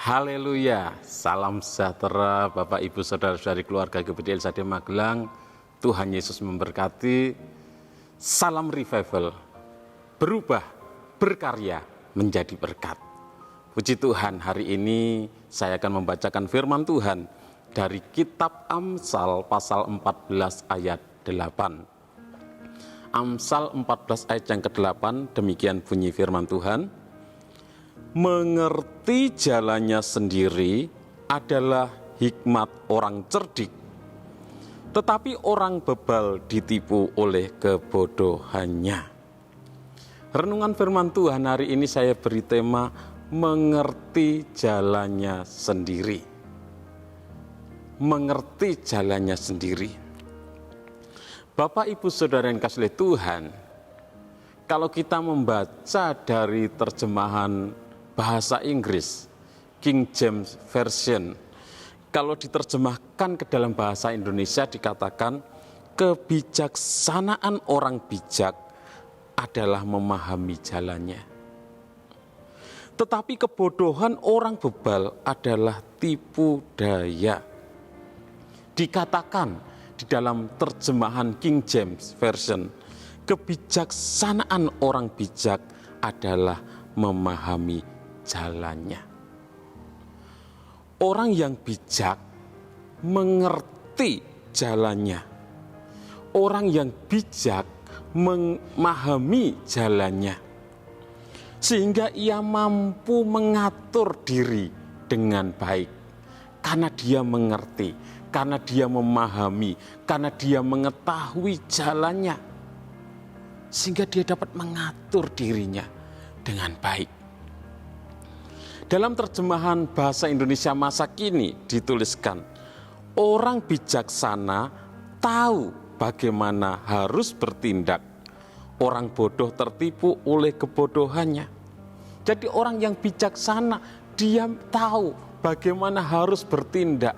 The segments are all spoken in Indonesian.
Haleluya, salam sejahtera Bapak Ibu Saudara-saudari keluarga GBD LSAD Magelang. Tuhan Yesus memberkati. Salam revival, berubah, berkarya, menjadi berkat. Puji Tuhan, hari ini saya akan membacakan firman Tuhan dari kitab Amsal pasal 14 ayat 8. Amsal 14 ayat yang ke-8, demikian bunyi firman Tuhan. Mengerti jalannya sendiri adalah hikmat orang cerdik, tetapi orang bebal ditipu oleh kebodohannya. Renungan firman Tuhan hari ini saya beri tema mengerti jalannya sendiri. Mengerti jalannya sendiri. Bapak Ibu Saudara yang kasih Tuhan, kalau kita membaca dari terjemahan bahasa Inggris, King James Version, kalau diterjemahkan ke dalam bahasa Indonesia dikatakan kebijaksanaan orang bijak adalah memahami jalannya. Tetapi kebodohan orang bebal adalah tipu daya. Dikatakan di dalam terjemahan King James Version, kebijaksanaan orang bijak adalah memahami jalannya. Orang yang bijak mengerti jalannya. Orang yang bijak memahami jalannya. Sehingga ia mampu mengatur diri dengan baik. Karena dia mengerti, karena dia memahami, karena dia mengetahui jalannya. Sehingga dia dapat mengatur dirinya dengan baik. Dalam terjemahan bahasa Indonesia masa kini dituliskan, orang bijaksana tahu bagaimana harus bertindak. Orang bodoh tertipu oleh kebodohannya. Jadi orang yang bijaksana, dia tahu bagaimana harus bertindak,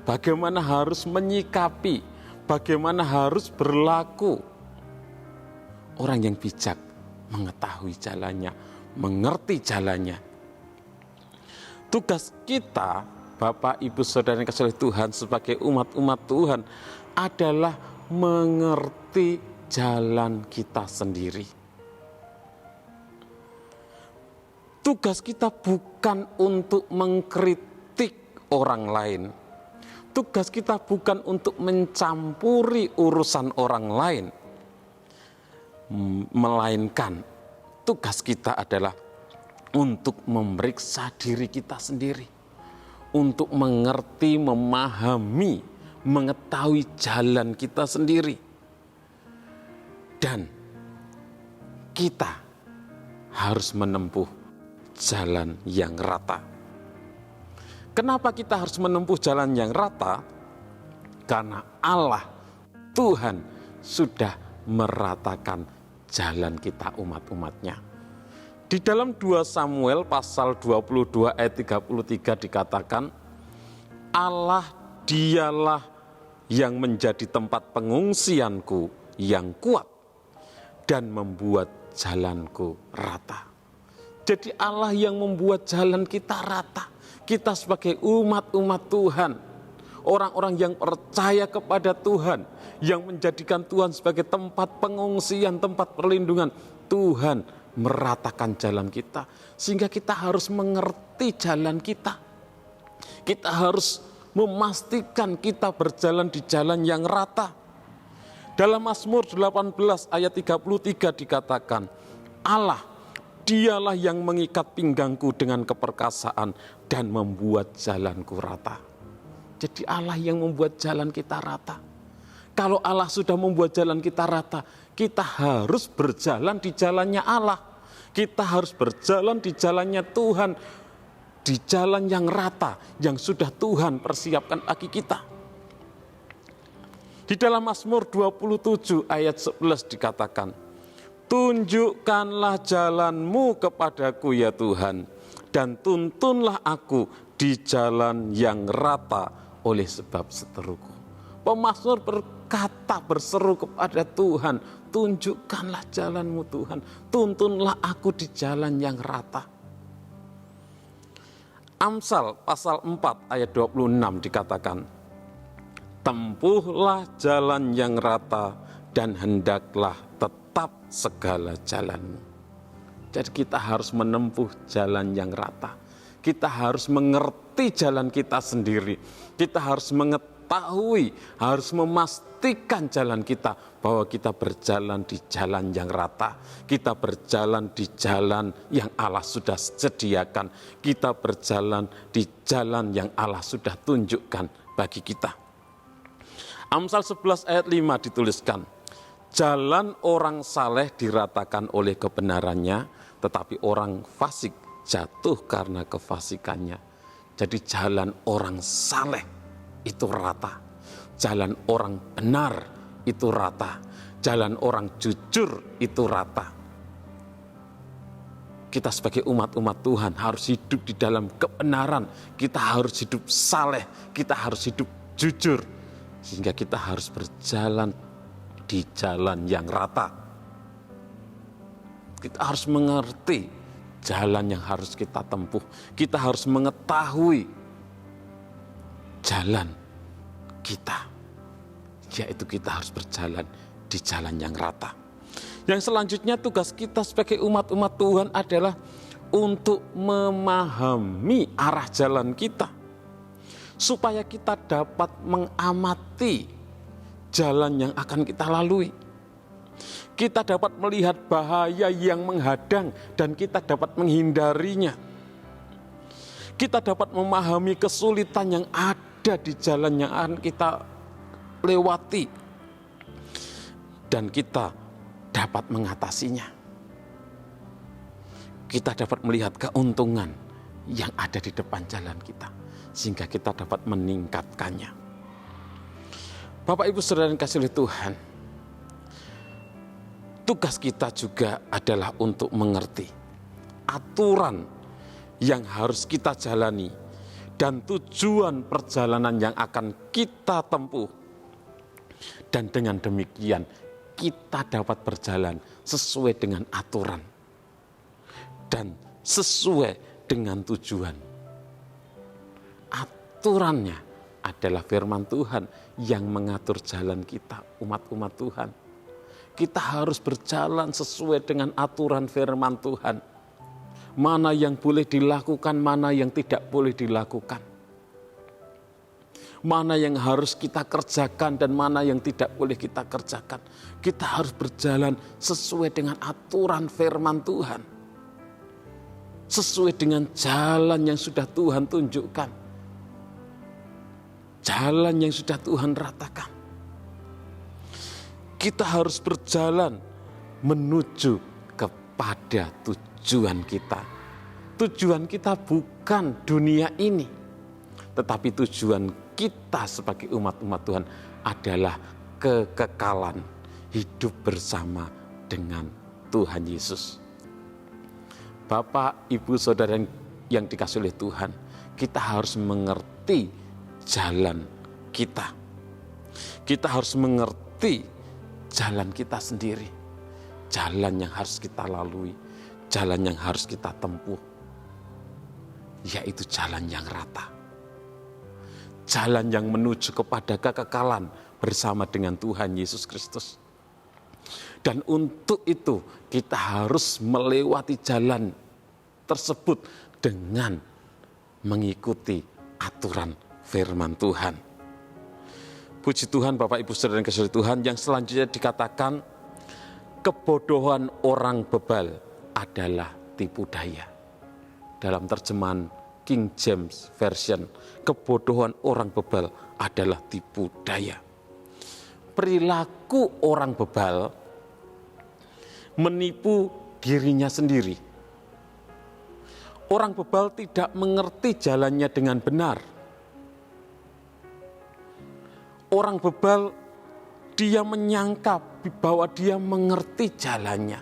bagaimana harus menyikapi, bagaimana harus berlaku. Orang yang bijak mengetahui jalannya, mengerti jalannya. Tugas kita, Bapak, Ibu, Saudara yang kasih Tuhan sebagai umat-umat Tuhan adalah mengerti jalan kita sendiri. Tugas kita bukan untuk mengkritik orang lain. Tugas kita bukan untuk mencampuri urusan orang lain. Melainkan tugas kita adalah untuk memeriksa diri kita sendiri, untuk mengerti, memahami, mengetahui jalan kita sendiri. Dan kita harus menempuh jalan yang rata. Kenapa kita harus menempuh jalan yang rata? Karena Allah, Tuhan, sudah meratakan jalan kita umat-umatnya. Di dalam 2 Samuel pasal 22 ayat 33 dikatakan, Allah dialah yang menjadi tempat pengungsianku yang kuat dan membuat jalanku rata. Jadi Allah yang membuat jalan kita rata. Kita sebagai umat-umat Tuhan, orang-orang yang percaya kepada Tuhan, yang menjadikan Tuhan sebagai tempat pengungsian, tempat perlindungan, Tuhan meratakan jalan kita, sehingga kita harus mengerti jalan kita. Kita harus memastikan kita berjalan di jalan yang rata. Dalam Mazmur 18 ayat 33 dikatakan, Allah, dialah yang mengikat pinggangku dengan keperkasaan dan membuat jalanku rata. Jadi Allah yang membuat jalan kita rata. Kalau Allah sudah membuat jalan kita rata, kita harus berjalan di jalannya Allah. Kita harus berjalan di jalannya Tuhan, di jalan yang rata, yang sudah Tuhan persiapkan bagi kita. Di dalam Mazmur 27 ayat 11 dikatakan, tunjukkanlah jalanmu kepadaku ya Tuhan, dan tuntunlah aku di jalan yang rata oleh sebab seteruku. Pemazmur berkata, berseru kepada Tuhan, tunjukkanlah jalanmu Tuhan, tuntunlah aku di jalan yang rata. Amsal pasal 4 ayat 26 dikatakan, tempuhlah jalan yang rata dan hendaklah tetap segala jalanmu. Jadi kita harus menempuh jalan yang rata. Kita harus mengerti jalan kita sendiri. Kita harus mengetahui, harus memastikan jalan kita bahwa kita berjalan di jalan yang rata. Kita berjalan di jalan yang Allah sudah sediakan. Kita berjalan di jalan yang Allah sudah tunjukkan bagi kita. Amsal 11 ayat 5 dituliskan, jalan orang saleh diratakan oleh kebenarannya, tetapi orang fasik jatuh karena kefasikannya. Jadi jalan orang saleh itu rata, jalan orang benar itu rata, jalan orang jujur itu rata. Kita sebagai umat-umat Tuhan harus hidup di dalam kebenaran, kita harus hidup saleh, kita harus hidup jujur, sehingga kita harus berjalan di jalan yang rata. Kita harus mengerti jalan yang harus kita tempuh. Kita harus mengetahui jalan kita, yaitu kita harus berjalan di jalan yang rata. Yang selanjutnya tugas kita sebagai umat-umat Tuhan adalah untuk memahami arah jalan kita, supaya kita dapat mengamati jalan yang akan kita lalui. Kita dapat melihat bahaya yang menghadang dan kita dapat menghindarinya. Kita dapat memahami kesulitan yang ada di jalan yang akan kita lewati. Dan kita dapat mengatasinya. Kita dapat melihat keuntungan yang ada di depan jalan kita, sehingga kita dapat meningkatkannya. Bapak, Ibu, Saudara yang kasih oleh Tuhan, tugas kita juga adalah untuk mengerti aturan yang harus kita jalani dan tujuan perjalanan yang akan kita tempuh. Dan dengan demikian kita dapat berjalan sesuai dengan aturan dan sesuai dengan tujuan. Aturannya adalah firman Tuhan yang mengatur jalan kita, umat-umat Tuhan. Kita harus berjalan sesuai dengan aturan firman Tuhan. Mana yang boleh dilakukan, mana yang tidak boleh dilakukan. Mana yang harus kita kerjakan dan mana yang tidak boleh kita kerjakan. Kita harus berjalan sesuai dengan aturan firman Tuhan. Sesuai dengan jalan yang sudah Tuhan tunjukkan. Jalan yang sudah Tuhan ratakan. Kita harus berjalan menuju kepada tujuan kita. Tujuan kita bukan dunia ini, tetapi tujuan kita sebagai umat-umat Tuhan adalah kekekalan hidup bersama dengan Tuhan Yesus. Bapak, Ibu, Saudara yang dikasihi oleh Tuhan, kita harus mengerti jalan kita. Kita harus mengerti jalan kita sendiri, jalan yang harus kita lalui, jalan yang harus kita tempuh, yaitu jalan yang rata. Jalan yang menuju kepada kekekalan bersama dengan Tuhan Yesus Kristus. Dan untuk itu kita harus melewati jalan tersebut dengan mengikuti aturan firman Tuhan. Puji Tuhan, Bapak, Ibu, Saudara yang kasih Tuhan, yang selanjutnya dikatakan kebodohan orang bebal adalah tipu daya. Dalam terjemahan King James Version, kebodohan orang bebal adalah tipu daya. Perilaku orang bebal menipu dirinya sendiri. Orang bebal tidak mengerti jalannya dengan benar. Orang bebal, dia menyangka bahwa dia mengerti jalannya.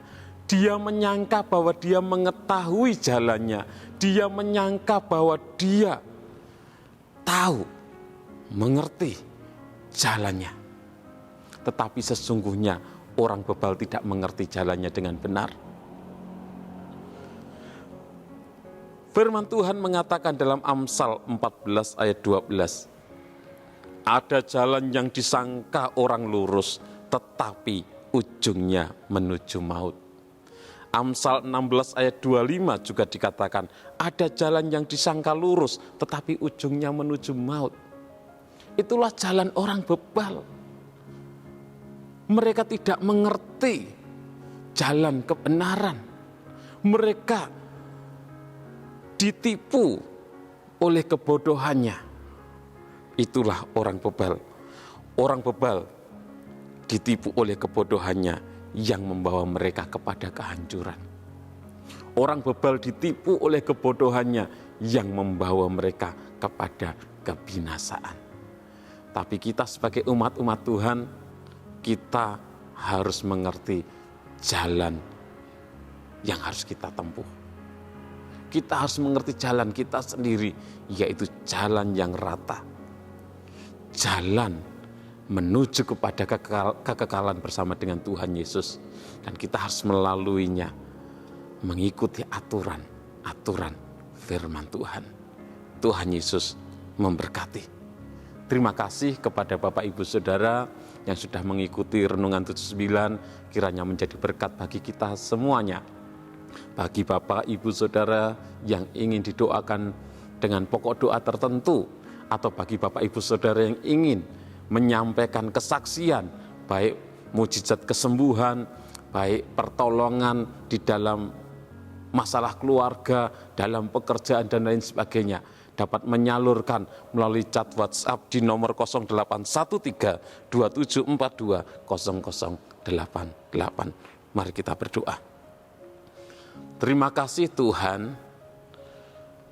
Dia menyangka bahwa dia mengetahui jalannya. Dia menyangka bahwa dia tahu, mengerti jalannya. Tetapi sesungguhnya orang bebal tidak mengerti jalannya dengan benar. Firman Tuhan mengatakan dalam Amsal 14 ayat 12, ada jalan yang disangka orang lurus, tetapi ujungnya menuju maut. Amsal 16 ayat 25 juga dikatakan, ada jalan yang disangka lurus, tetapi ujungnya menuju maut. Itulah jalan orang bebal. Mereka tidak mengerti jalan kebenaran. Mereka ditipu oleh kebodohannya. Itulah orang bebal. Orang bebal ditipu oleh kebodohannya yang membawa mereka kepada kehancuran. Orang bebal ditipu oleh kebodohannya yang membawa mereka kepada kebinasaan. Tapi kita sebagai umat-umat Tuhan, kita harus mengerti jalan yang harus kita tempuh. Kita harus mengerti jalan kita sendiri, yaitu jalan yang rata. Jalan menuju kepada kekekalan bersama dengan Tuhan Yesus. Dan kita harus melaluinya, mengikuti aturan firman Tuhan. Tuhan Yesus memberkati. Terima kasih kepada Bapak Ibu Saudara yang sudah mengikuti Renungan 79, kiranya menjadi berkat bagi kita semuanya. Bagi Bapak, Ibu, Saudara yang ingin didoakan dengan pokok doa tertentu, atau bagi Bapak, Ibu, Saudara yang ingin menyampaikan kesaksian, baik mujizat kesembuhan, baik pertolongan di dalam masalah keluarga, dalam pekerjaan dan lain sebagainya, dapat menyalurkan melalui chat WhatsApp di nomor 0813 2742 0088. Mari kita berdoa. Terima kasih Tuhan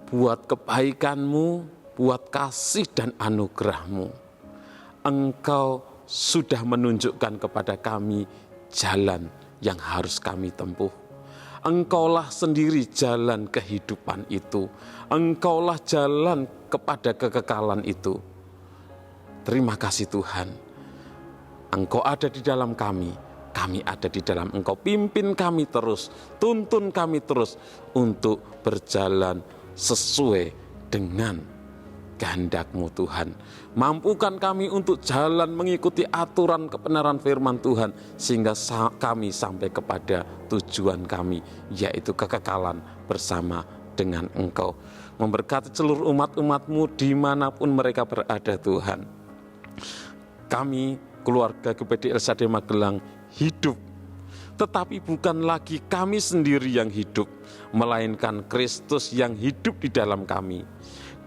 buat kebaikan-Mu, buat kasih dan anugerah-Mu. Engkau sudah menunjukkan kepada kami jalan yang harus kami tempuh. Engkaulah sendiri jalan kehidupan itu. Engkaulah jalan kepada kekekalan itu. Terima kasih Tuhan. Engkau ada di dalam kami. Kami ada di dalam Engkau. Pimpin kami terus, tuntun kami terus untuk berjalan sesuai dengan kehendak-Mu Tuhan. Mampukan kami untuk jalan mengikuti aturan kebenaran firman Tuhan, sehingga kami sampai kepada tujuan kami, yaitu kekekalan bersama dengan Engkau. Memberkati seluruh umat-umat-Mu dimanapun mereka berada Tuhan. Kami keluarga GPD LSAD Magelang hidup, tetapi bukan lagi kami sendiri yang hidup, melainkan Kristus yang hidup di dalam kami.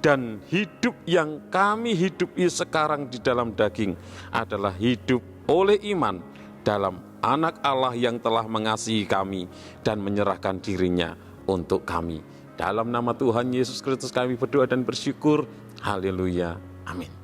Dan hidup yang kami hidupi sekarang di dalam daging adalah hidup oleh iman dalam Anak Allah yang telah mengasihi kami dan menyerahkan dirinya untuk kami. Dalam nama Tuhan Yesus Kristus kami berdoa dan bersyukur. Haleluya. Amin.